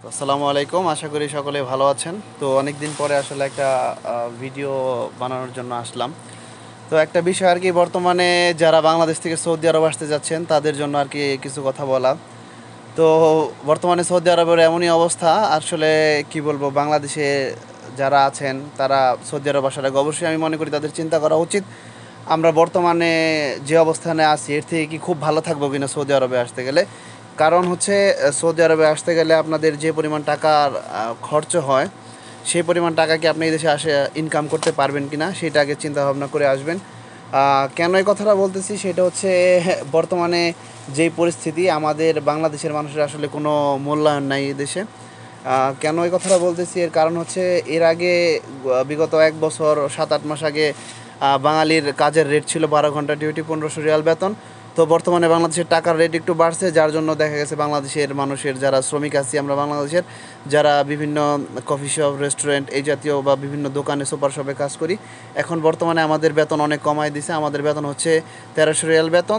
আসসালামু আলাইকুম। আশা করি সকলে ভালো আছেন। তো অনেকদিন পরে আসলে একটা ভিডিও বানানোর জন্য আসলাম। তো একটা বিষয় আর কি, বর্তমানে যারা বাংলাদেশ থেকে সৌদি আরব আসতে যাচ্ছেন তাদের জন্য আর কি কিছু কথা বলা। তো বর্তমানে সৌদি আরবের এমনই অবস্থা, আসলে কি বলবো, বাংলাদেশে যারা আছেন তারা সৌদি আরব আসার আগে অবশ্যই আমি মনে করি তাদের চিন্তা করা উচিত আমরা বর্তমানে যে অবস্থানে আছি এর থেকে কি খুব ভালো থাকবো কিনা সৌদি আরবে আসতে গেলে। কারণ হচ্ছে সৌদি আরবে আসতে গেলে আপনাদের যে পরিমাণ টাকার খরচ হয় সেই পরিমাণ টাকা কি আপনি এই দেশে আসে ইনকাম করতে পারবেন কি না সেটা আগে চিন্তা ভাবনা করে আসবেন। কেন এই কথাটা বলতেছি সেটা হচ্ছে বর্তমানে যেই পরিস্থিতি, আমাদের বাংলাদেশের মানুষের আসলে কোনো মূল্যায়ন নাই এই দেশে। কেন এই কথাটা বলতেছি এর কারণ হচ্ছে এর আগে বিগত 1 বছর 7-8 মাস আগে বাঙালির কাজের রেট ছিল 12 ঘন্টা ডিউটি, 1500 রিয়াল বেতন। তো বর্তমানে বাংলাদেশের টাকার রেট একটু বাড়ছে, যার জন্য দেখা গেছে বাংলাদেশের মানুষের যারা শ্রমিক আছি আমরা বাংলাদেশের, যারা বিভিন্ন কফি শপ, রেস্টুরেন্ট এই জাতীয় বা বিভিন্ন দোকানে, সুপার শপে কাজ করি, এখন বর্তমানে আমাদের বেতন অনেক কমায় দিছে। আমাদের বেতন হচ্ছে 1300 রিয়াল বেতন,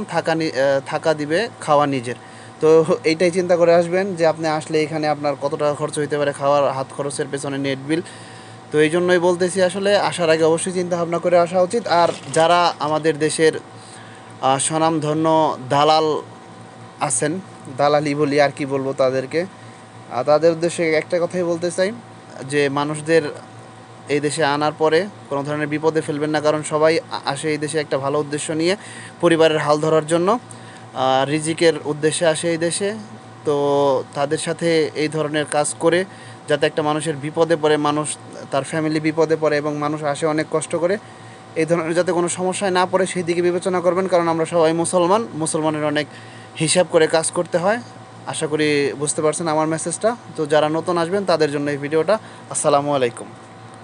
থাকা দিবে, খাওয়া নিজের। তো এইটাই চিন্তা করে আসবেন যে আপনি আসলে এখানে আপনার কত টাকা খরচ হইতে পারে, খাওয়ার, হাত খরচের পেছনে, নেট বিল। তো এই জন্যই বলতেছি আসলে আসার আগে অবশ্যই চিন্তা ভাবনা করে আসা উচিত। আর যারা আমাদের দেশের স্বনামধন্য দালাল আছেন, দালালি বলি আর কি বলবো তাদেরকে, তাদের উদ্দেশ্যে একটা কথাই বলতে চাই যে মানুষদের এই দেশে আনার পরে কোনো ধরনের বিপদে ফেলবেন না, কারণ সবাই আসে এই দেশে একটা ভালো উদ্দেশ্য নিয়ে, পরিবারের হাল ধরার জন্য, রিজিকের উদ্দেশ্যে আসে এই দেশে। তো তাদের সাথে এই ধরনের কাজ করে যাতে একটা মানুষের বিপদে পড়ে, মানুষ তার ফ্যামিলি বিপদে পড়ে এবং মানুষ আসে অনেক কষ্ট করে, এই ধরনের যাতে কোনো সমস্যায় না পড়ে সেই দিকে বিবেচনা করবেন। কারণ আমরা সবাই মুসলমানের অনেক হিসাব করে কাজ করতে হয়। আশা করি বুঝতে পারছেন আমার মেসেজটা। তো যারা নতুন আসবেন তাদের জন্য এই ভিডিওটা। আসসালামু আলাইকুম।